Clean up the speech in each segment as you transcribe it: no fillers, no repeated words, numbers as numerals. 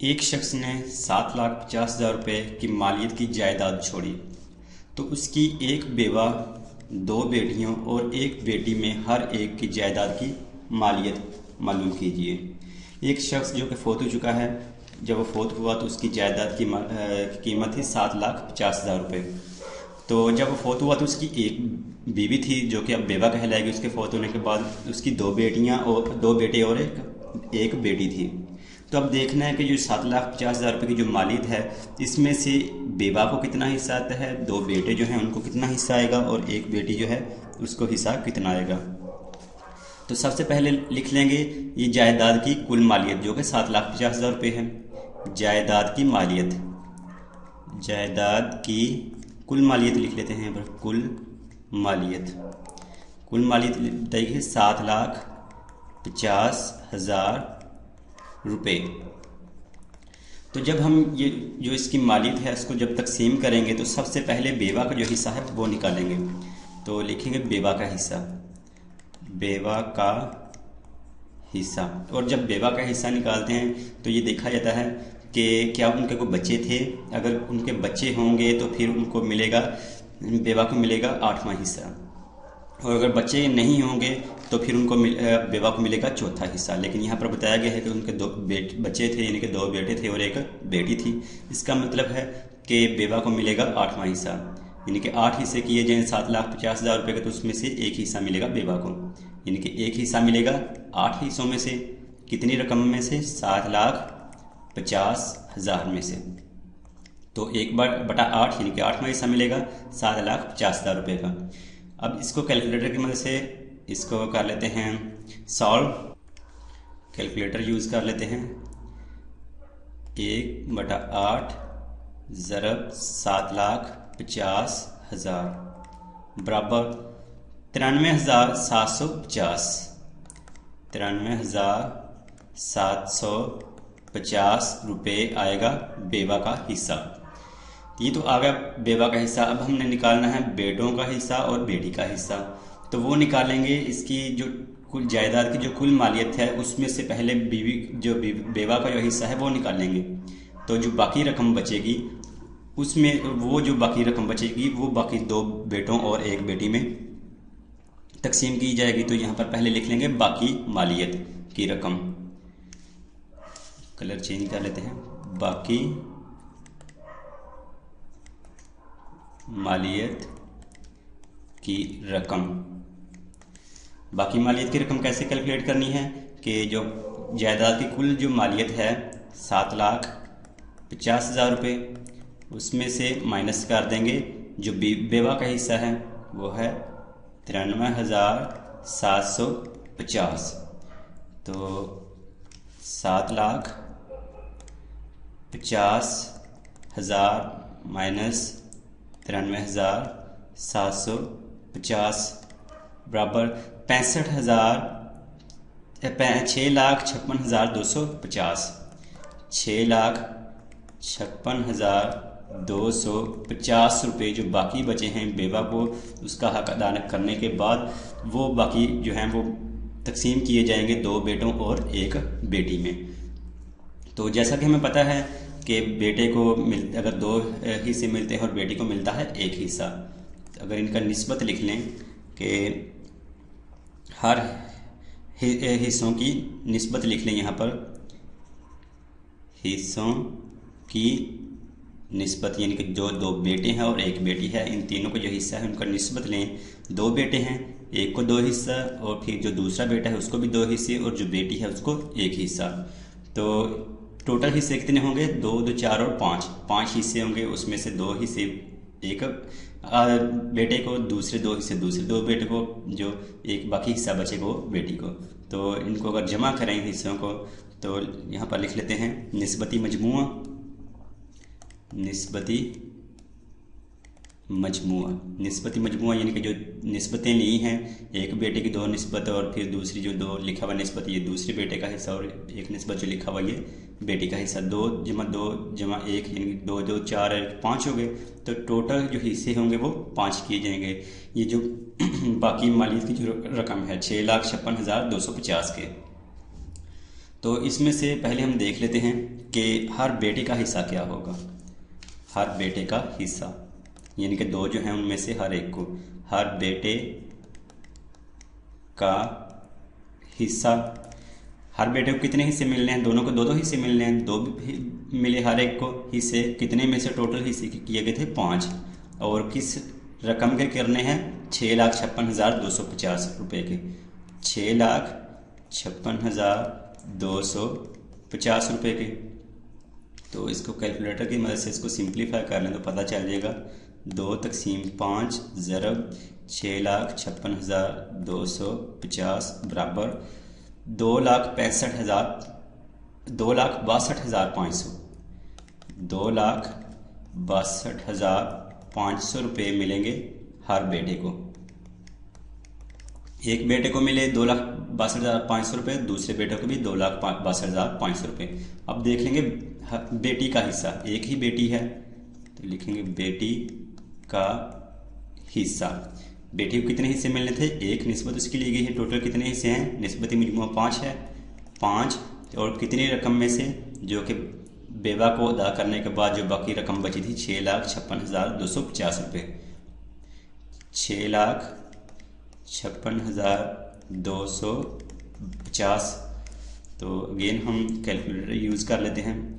एक शख्स ने 7,50,000 रुपये की मालियत की जायदाद छोड़ी तो उसकी एक बेवा, दो बेटियों और एक बेटी में हर एक की जायदाद की मालियत मालूम कीजिए। एक शख्स जो कि फौत हो चुका है, जब वो फौत हुआ तो उसकी जायदाद की कीमत थी 7,50,000 रुपये। तो जब वो फौत हुआ तो उसकी एक बीवी थी जो कि अब बेवा कहलाएगी। उसके फौत होने के बाद उसकी दो बेटियां और दो बेटे और एक बेटी थी। तो अब देखना है कि जो 7,50,000 रुपये की जो मालियत है, इसमें से बेवा को कितना हिस्सा आता है, दो बेटे जो हैं उनको कितना हिस्सा आएगा और एक बेटी जो है उसको हिस्सा कितना आएगा। तो सबसे पहले लिख लेंगे ये जायदाद की कुल मालियत जो कि 7,50,000 रुपये है। जायदाद की मालियत, जायदाद की कुल मालियत लिख लेते हैं यहाँ पर। कुल मालियत बताइए 7,50,000 रुपये। तो जब हम ये जो इसकी मालियत है इसको जब तकसीम करेंगे तो सबसे पहले बेवा का जो हिस्सा है वो निकालेंगे। तो लिखेंगे बेवा का हिस्सा, बेवा का हिस्सा। और जब बेवा का हिस्सा निकालते हैं तो ये देखा जाता है कि क्या उनके कोई बच्चे थे। अगर उनके बच्चे होंगे तो फिर उनको मिलेगा, बेवा को मिलेगा 8वां हिस्सा। और अगर बच्चे नहीं होंगे तो फिर उनको बेवा को मिलेगा चौथा हिस्सा। लेकिन यहाँ पर बताया गया है कि उनके दो बच्चे थे, यानी कि दो बेटे थे और एक बेटी थी। इसका मतलब है कि बेवा को मिलेगा 8वां हिस्सा, यानी कि 8 हिस्से किए जाएँ 7,50,000 रुपये के, तो उसमें से एक हिस्सा मिलेगा बेवा को। यानी कि एक हिस्सा मिलेगा 8 हिस्सों में से। कितनी रकम में से? 7,50,000 में से। तो 1/8 यानी कि 8वां हिस्सा मिलेगा 7,50,000 रुपये का। अब इसको कैलकुलेटर की मदद से इसको कर लेते हैं सॉल्व। कैलकुलेटर यूज़ कर लेते हैं। 1/8 ज़रब 7,50,000 बराबर 93,750। 93,750 रुपये आएगा बेवा का हिस्सा। ये तो आ गया बेवा का हिस्सा। अब हमने निकालना है बेटों का हिस्सा और बेटी का हिस्सा। तो वो निकालेंगे। इसकी जो कुल जायदाद की जो कुल मालियत है उसमें से पहले बेवा का जो हिस्सा है वो निकालेंगे। तो जो बाकी रकम बचेगी उसमें वो जो बाकी रकम बचेगी वो बाकी दो बेटों और एक बेटी में तकसीम की जाएगी। तो यहाँ पर पहले लिख लेंगे बाकी मालियत की रकम। कलर चेंज कर लेते हैं। बाकी मालियत की रकम। बाकी मालियत की रकम कैसे कैलकुलेट करनी है कि जो जायदाद की कुल जो मालियत है 7,50,000 रुपये, उसमें से माइनस कर देंगे जो बेवा का हिस्सा है वो है 93,750। तो 7,50,000 माइनस 93,750 बराबर 6,56,250। 6,56,250 जो बाकी बचे हैं बेवा को उसका हक अदा करने के बाद वो बाकी जो हैं वो तकसीम किए जाएंगे दो बेटों और एक बेटी में। तो जैसा कि हमें पता है कि बेटे को अगर दो हिस्से मिलते हैं और बेटी को मिलता है एक हिस्सा। अगर इनका निस्बत लिख लें कि हर हिस्सों की निस्बत लिख लें यहाँ पर। हिस्सों की निस्बत यानी कि जो दो बेटे हैं और एक बेटी है, इन तीनों को जो हिस्सा है उनका निस्बत लें। दो बेटे हैं, एक को 2 हिस्सा और फिर जो दूसरा बेटा है उसको भी 2 हिस्से और जो बेटी है उसको 1 हिस्सा। तो टोटल हिस्से कितने होंगे? 2, 2, 4 और 5 हिस्से होंगे। उसमें से 2 हिस्से एक बेटे को, दूसरे 2 हिस्से दूसरे 2 बेटे को, जो एक बाकी हिस्सा बचेगा वो बेटी को। तो इनको अगर जमा करें हिस्सों को तो यहाँ पर लिख लेते हैं निस्बती मजमूआ। निस्बती मजमूआ यानी कि जो निस्बतें ली हैं, एक बेटे की 2 निस्बत और फिर दूसरी जो 2 लिखा हुआ निस्बत ये दूसरे बेटे का हिस्सा और एक निस्बत जो लिखा हुआ ये बेटी का हिस्सा। 2 जमा 2 जमा 1 यानी 2, 2, 4 5 हो गए। तो टोटल जो हिस्से होंगे वो 5 किए जाएंगे। ये जो बाकी मालियत की जो रकम है 6,56,250 के। तो इसमें से पहले हम देख लेते हैं कि हर बेटे का हिस्सा क्या होगा। हर बेटे का हिस्सा यानी कि दो जो हैं उनमें से हर एक को, हर बेटे का हिस्सा, हर बेटे को कितने हिस्से मिलने हैं, दोनों को दो दो हिस्से मिलने हैं, दो मिले हर एक को हिस्से, कितने में से टोटल हिस्से किए गए थे 5, और किस रकम के करने हैं 6,56,250 रुपये के, 6,56,250 रुपये के। तो इसको कैलकुलेटर की मदद से इसको सिंप्लीफाई कर लें तो पता चल जाएगा 2/5 ज़रब 6,56,250 बराबर 2,62,500 2,62,500 रुपये मिलेंगे हर बेटे को। एक बेटे को मिले 2,62,500 रुपये, दूसरे बेटे को भी 2,62,500 रुपये। अब देख लेंगे बेटी का हिस्सा, एक ही बेटी है तो लिखेंगे बेटी का हिस्सा। बेटी को कितने हिस्से मिलने थे, एक निस्बत उसकी ली गई है, टोटल कितने हिस्से हैं, निस्बती मजमूआ 5 है, 5 और कितनी रकम में से, जो कि बेवा को अदा करने के बाद जो बाकी रकम बची थी 6,56,250 रुपये, 6,56,250। तो अगेन हम कैलकुलेटर यूज़ कर लेते हैं।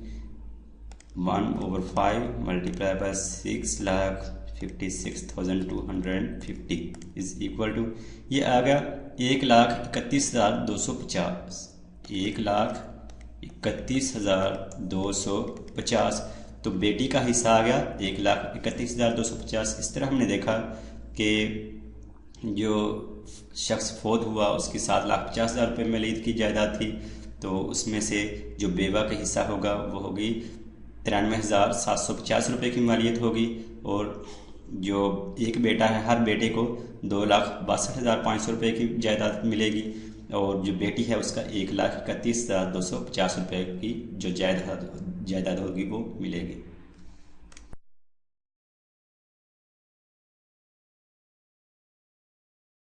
1/5 multiply by 6,56,250 is equal to, ये आ गया 1,31,250, 1,31,250। तो बेटी का हिस्सा आ गया 1,31,250। इस तरह हमने देखा कि जो शख्स फोत हुआ उसकी 7,50,000 रुपये मालियत की जायदाद थी, तो उसमें से जो बेवा का हिस्सा होगा वो होगी 93,750 रुपये की मालियत होगी, और जो एक बेटा है हर बेटे को 2,62,500 रुपये की जायदाद मिलेगी, और जो बेटी है उसका 1,31,250 रुपये की जो जायदाद होगी वो मिलेगी।